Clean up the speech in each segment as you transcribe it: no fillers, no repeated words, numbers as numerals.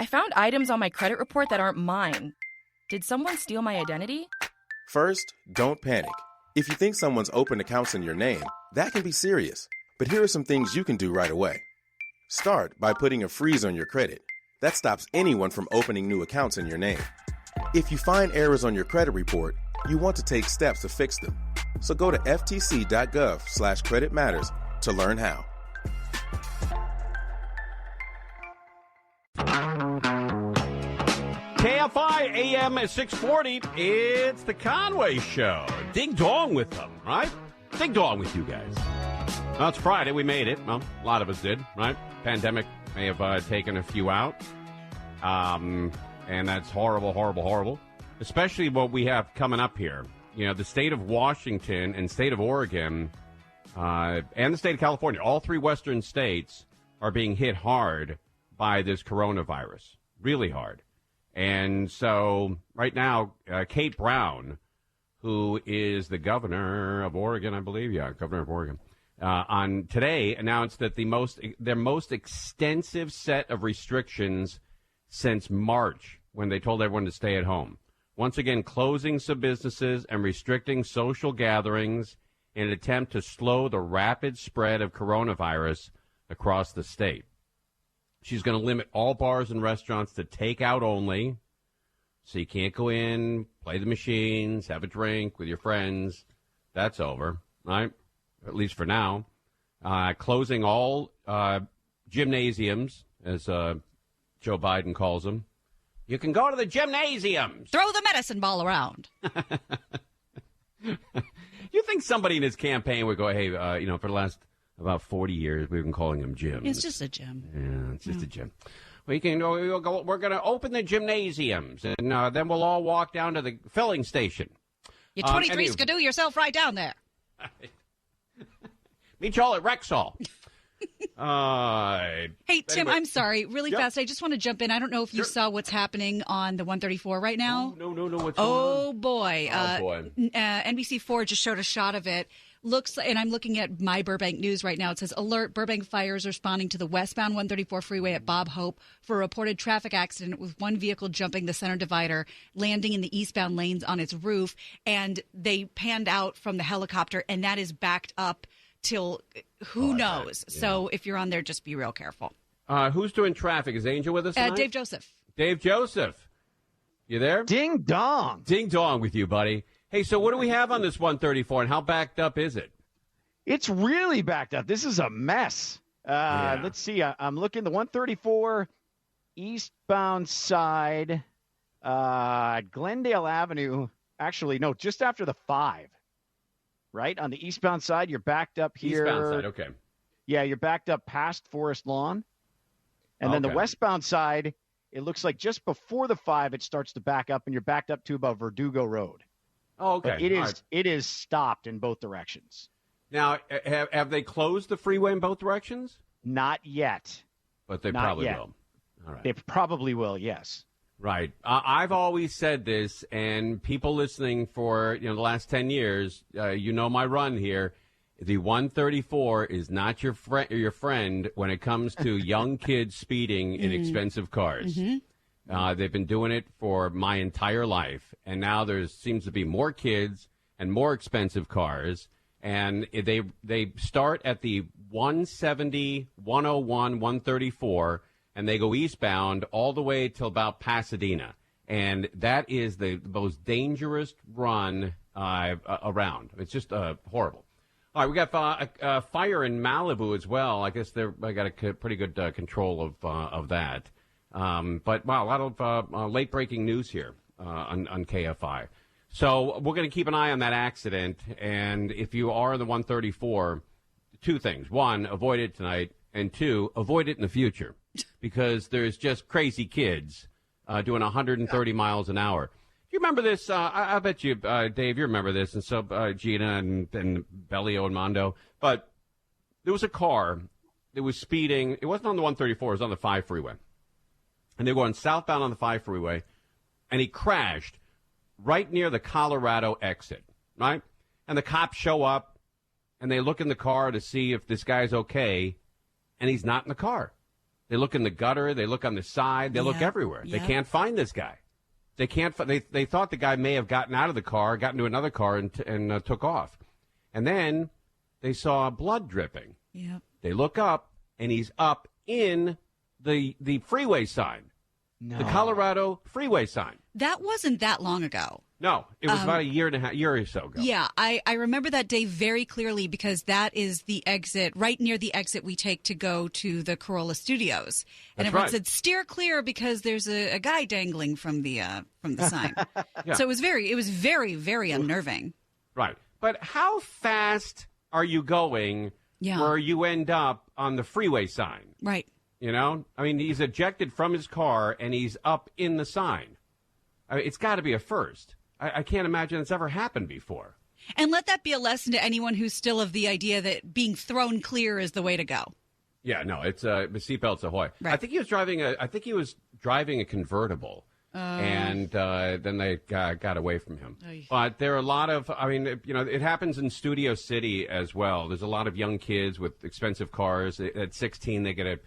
I found items on my credit report that aren't mine. Did someone steal my identity? First, don't panic. If you think someone's opened accounts in your name, that can be serious. But here are some things you can do right away. Start by putting a freeze on your credit. That stops anyone from opening new accounts in your name. If you find errors on your credit report, you want to take steps to fix them. So go to ftc.gov/creditmatters to learn how. KFI AM at 640. It's the Conway Show. Ding dong with them, right? Ding dong with you guys. Well, it's Friday. We made it. Well, a lot of us did, right? Pandemic may have taken a few out. And that's horrible, horrible, horrible. Especially what we have coming up here. You know, the state of Washington and state of Oregon and the state of California, all three western states are being hit hard by this coronavirus. Really hard. And so right now, Kate Brown, who is the governor of Oregon, I believe, governor of Oregon, on today announced that their most extensive set of restrictions since March, when they told everyone to stay at home. Once again, closing some businesses and restricting social gatherings in an attempt to slow the rapid spread of coronavirus across the state. She's going to limit all bars and restaurants to takeout only, so you can't go in, play the machines, have a drink with your friends. That's over, right? At least for now. Closing all gymnasiums, as Joe Biden calls them. You can go to the gymnasiums. Throw the medicine ball around. You think somebody in his campaign would go, hey, for the last about 40 years, we've been calling them gyms. It's just a gym. Yeah, it's just a gym. We're going to open the gymnasiums, and then we'll all walk down to the filling station. You 23 skidoo yourself right down there. Meet y'all at Rexall. Hey, Tim, I'm sorry. Really fast, I just want to jump in. I don't know if you saw what's happening on the 134 right now. No. What's going on? Oh, boy. NBC4 just showed a shot of it. And I'm looking at my Burbank News right now. It says, alert, Burbank fires responding to the westbound 134 freeway at Bob Hope for a reported traffic accident with one vehicle jumping the center divider, landing in the eastbound lanes on its roof. And they panned out from the helicopter, and that is backed up till who knows. Yeah. So if you're on there, just be real careful. Who's doing traffic? Is Angel with us tonight? Dave Joseph. Dave Joseph. You there? Ding dong. Ding dong with you, buddy. Hey, so what do we have on this 134, and how backed up is it? It's really backed up. This is a mess. Let's see. I'm looking the 134 eastbound side, Glendale Avenue. Actually, no, just after the 5. Right? On the eastbound side, you're backed up here. Eastbound side, okay. Yeah, you're backed up past Forest Lawn. And then the westbound side, it looks like just before the 5, it starts to back up, and you're backed up to about Verdugo Road. Oh, okay. But it is stopped in both directions. Now, have they closed the freeway in both directions? Not yet. But they probably will. All right. They probably will, yes. Right. I've always said this, and people listening for the last 10 years, my run here. The 134 is not your friend when it comes to young kids speeding in expensive cars. Mm-hmm. They've been doing it for my entire life, and now there seems to be more kids and more expensive cars, and they start at the 170, 101, 134, and they go eastbound all the way till about Pasadena, and that is the most dangerous run around. It's just horrible. All right, we got a fire in Malibu as well. I guess I got a pretty good control of that. But, wow, a lot of late-breaking news here on KFI. So we're going to keep an eye on that accident. And if you are in the 134, two things. One, avoid it tonight. And two, avoid it in the future. Because there's just crazy kids doing 130 miles an hour. You remember this? I bet you, Dave, you remember this. And so Gina and Bellio and Mondo. But there was a car that was speeding. It wasn't on the 134. It was on the 5 freeway. And they were going southbound on the 5 freeway, and he crashed right near the Colorado exit, right? And the cops show up, and they look in the car to see if this guy's okay, and he's not in the car. They look in the gutter. They look on the side. They look everywhere. They can't find this guy. They can't. They thought the guy may have gotten out of the car, got into another car, and took off. And then they saw blood dripping. Yep. They look up, and he's up in the freeway sign, the Colorado freeway sign. That wasn't that long ago. No, it was about a year or so ago. Yeah, I remember that day very clearly because that is the exit, right near the exit we take to go to the Corolla Studios. And everyone said, steer clear because there's a guy dangling from the sign. Yeah. So it was very, very unnerving. Right. But how fast are you going where you end up on the freeway sign? Right. You know? I mean, he's ejected from his car and he's up in the sign. I mean, it's got to be a first. I can't imagine it's ever happened before. And let that be a lesson to anyone who's still of the idea that being thrown clear is the way to go. Yeah, no, it's seatbelts ahoy. Right. I think he was driving a convertible, and then they got away from him. But there are a lot of, I mean, you know, it happens in Studio City as well. There's a lot of young kids with expensive cars. At 16, they get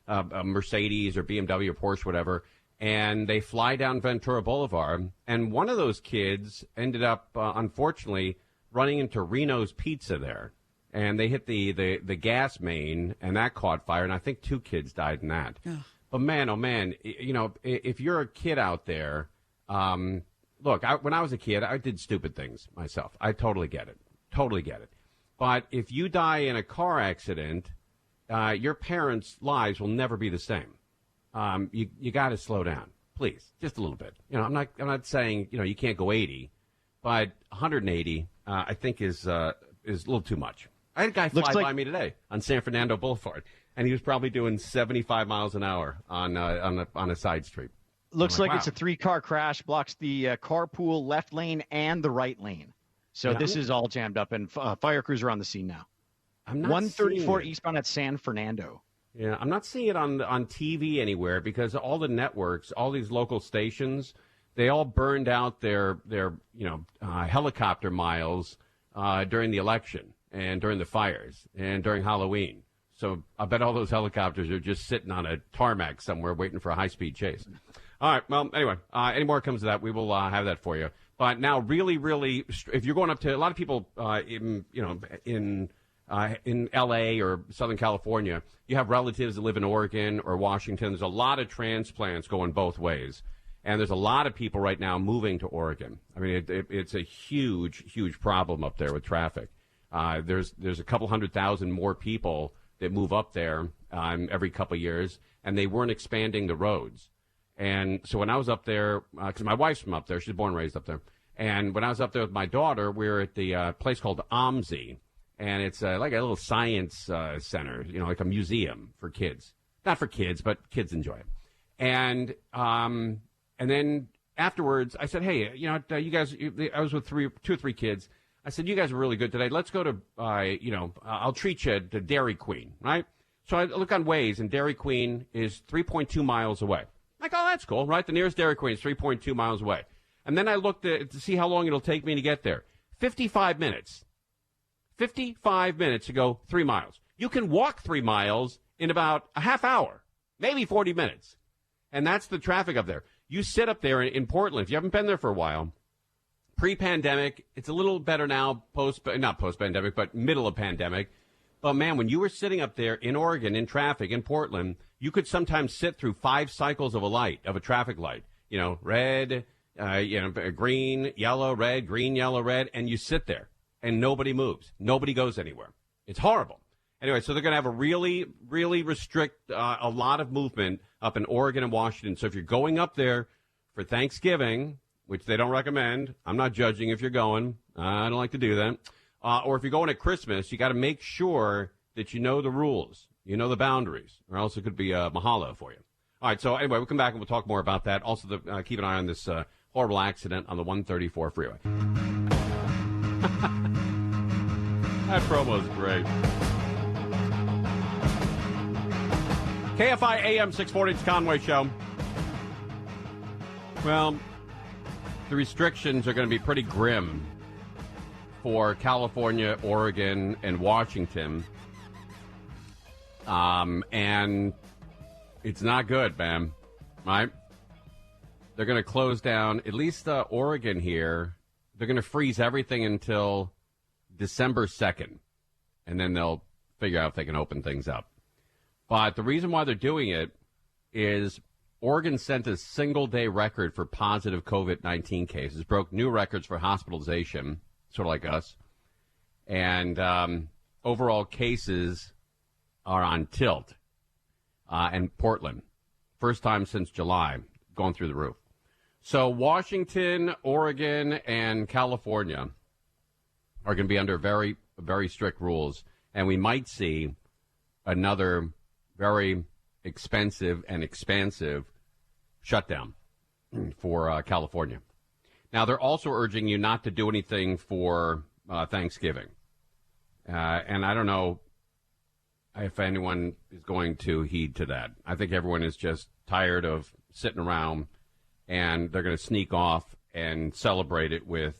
a Mercedes or BMW or Porsche, whatever. And they fly down Ventura Boulevard, and one of those kids ended up, unfortunately, running into Reno's Pizza there. And they hit the gas main, and that caught fire, and I think 2 kids died in that. Ugh. But, man, oh, man, you know, if you're a kid out there, look, when I was a kid, I did stupid things myself. I totally get it. But if you die in a car accident, your parents' lives will never be the same. You got to slow down, please, just a little bit. You know, I'm not saying you can't go 80, but 180 I think is a little too much. I had a guy fly by me today on San Fernando Boulevard, and he was probably doing 75 miles an hour on a side street. Looks like it's a 3-car crash, blocks the carpool left lane and the right lane. So this is all jammed up, and fire crews are on the scene now. I'm not 134 eastbound at San Fernando. Yeah, I'm not seeing it on TV anywhere because all the networks, all these local stations, they all burned out their helicopter miles during the election and during the fires and during Halloween. So I bet all those helicopters are just sitting on a tarmac somewhere waiting for a high-speed chase. All right, well, anyway, any more comes to that, we will have that for you. But now really, really, if you're going up to, a lot of people in L.A. or Southern California, you have relatives that live in Oregon or Washington. There's a lot of transplants going both ways. And there's a lot of people right now moving to Oregon. I mean, it's a huge, huge problem up there with traffic. There's a couple 100,000 more people that move up there every couple of years, and they weren't expanding the roads. And so when I was up there, because my wife's from up there, she's born and raised up there. And when I was up there with my daughter, we were at the place called OMSI. And it's like a little science center, like a museum for kids. Not for kids, but kids enjoy it. And then afterwards, I said, hey, you guys, I was with 2 or 3 kids. I said, you guys are really good today. Let's go to, I'll treat you to Dairy Queen, right? So I look on Waze, and Dairy Queen is 3.2 miles away. I'm like, oh, that's cool, right? The nearest Dairy Queen is 3.2 miles away. And then I looked to see how long it'll take me to get there. 55 minutes. 55 minutes to go 3 miles. You can walk 3 miles in about a half hour, maybe 40 minutes. And that's the traffic up there. You sit up there in Portland, if you haven't been there for a while, pre-pandemic, it's a little better now, not post-pandemic, but middle of pandemic. But, man, when you were sitting up there in Oregon in traffic in Portland, you could sometimes sit through 5 cycles of a traffic light. Red, green, yellow, red, green, yellow, red, and you sit there. And nobody moves. Nobody goes anywhere. It's horrible. Anyway, so they're going to have a really, really restrict a lot of movement up in Oregon and Washington. So if you're going up there for Thanksgiving, which they don't recommend, I'm not judging if you're going. I don't like to do that. Or if you're going at Christmas, you got to make sure that you know the rules, you know the boundaries, or else it could be a mahalo for you. All right, so anyway, we'll come back and we'll talk more about that. Also, keep an eye on this horrible accident on the 134 freeway. That promo's great. KFI AM 640, it's Conway Show. Well, the restrictions are going to be pretty grim for California, Oregon, and Washington. And It's not good, man. Right? They're going to close down, at least Oregon here. They're going to freeze everything until December 2nd. And then they'll figure out if they can open things up. But the reason why they're doing it is Oregon set a single-day record for positive COVID-19 cases, broke new records for hospitalization, sort of like us. And overall cases are on tilt. And Portland, first time since July, going through the roof. So Washington, Oregon, and California are going to be under very, very strict rules. And we might see another very expensive and expansive shutdown for California. Now, they're also urging you not to do anything for Thanksgiving. And I don't know if anyone is going to heed to that. I think everyone is just tired of sitting around, and they're going to sneak off and celebrate it with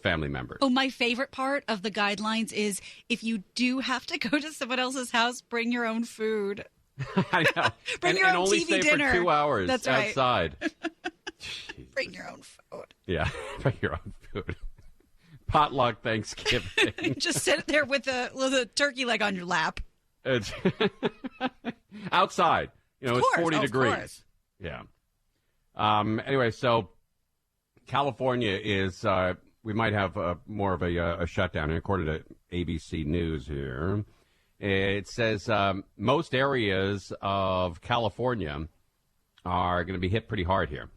family members. Oh, my favorite part of the guidelines is if you do have to go to someone else's house, bring your own food. I know. Bring your own only TV stay dinner. for 2 hours That's right. outside. Bring your own food. Yeah, bring your own food. Potluck Thanksgiving. Just sit there with a turkey leg on your lap. It's outside. You know, Of it's course, 40 of degrees. course. Yeah. Anyway, so California is, we might have more of a shutdown. And according to ABC News here, it says most areas of California are going to be hit pretty hard here.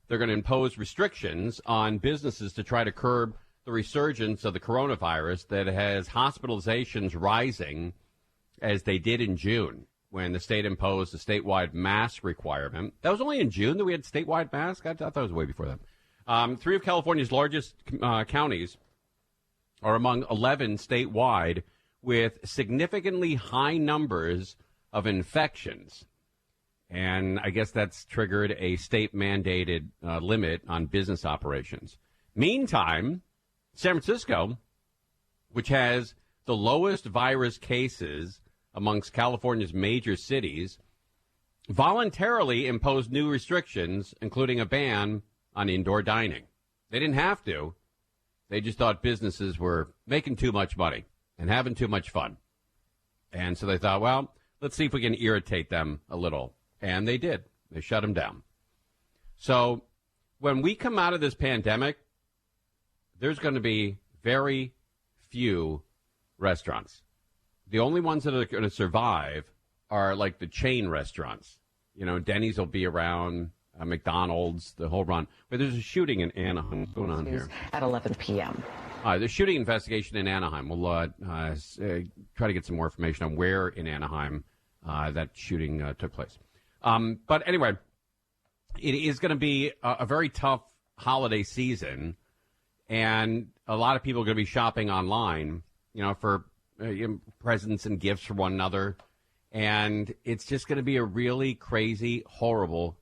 They're going to impose restrictions on businesses to try to curb the resurgence of the coronavirus that has hospitalizations rising as they did in June when the state imposed a statewide mask requirement. That was only in June that we had statewide masks? I thought it was way before that. 3 of California's largest counties are among 11 statewide with significantly high numbers of infections. And I guess that's triggered a state-mandated limit on business operations. Meantime, San Francisco, which has the lowest virus cases amongst California's major cities, voluntarily imposed new restrictions, including a ban on indoor dining. They didn't have to. They just thought businesses were making too much money and having too much fun. And so they thought, well, let's see if we can irritate them a little. And they did. They shut them down. So when we come out of this pandemic, there's going to be very few restaurants. The only ones that are going to survive are like the chain restaurants. You know, Denny's will be around, McDonald's, the whole run. But there's a shooting in Anaheim. What's going on here? At 11 p.m. The shooting investigation in Anaheim. We'll try to get some more information on where in Anaheim that shooting took place. But anyway, it is going to be a very tough holiday season, and a lot of people are going to be shopping online, you know, for presents and gifts for one another. And it's just going to be a really crazy, horrible,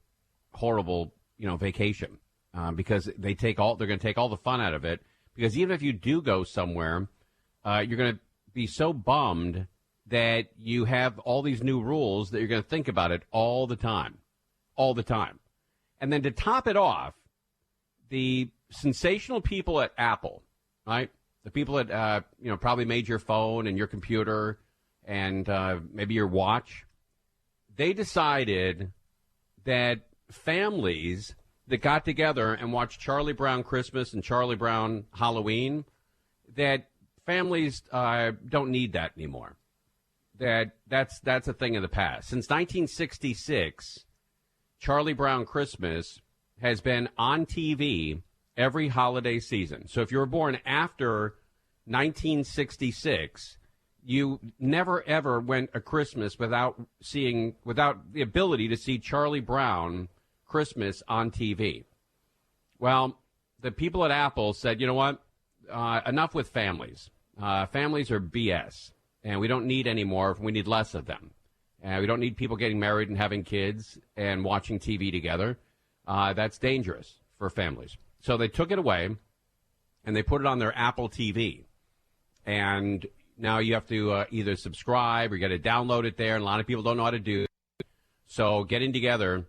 vacation because they're going to take all the fun out of it. Because even if you do go somewhere, you're going to be so bummed that you have all these new rules that you're going to think about it all the time. And then to top it off, the sensational people at Apple, right? The people that, probably made your phone and your computer and maybe your watch, they decided that families that got together and watched Charlie Brown Christmas and Charlie Brown Halloween, that families don't need that anymore. That's a thing of the past. Since 1966, Charlie Brown Christmas has been on TV every holiday season. So if you were born after 1966, you never ever went a Christmas without the ability to see Charlie Brown Christmas on TV. Well, the people at Apple said, you know what? Enough with families. Families are BS. And we don't need any more. We need less of them. And we don't need people getting married and having kids and watching TV together. That's dangerous for families. So they took it away, and they put it on their Apple TV. And now you have to either subscribe or you got to download it there, and a lot of people don't know how to do it. So getting together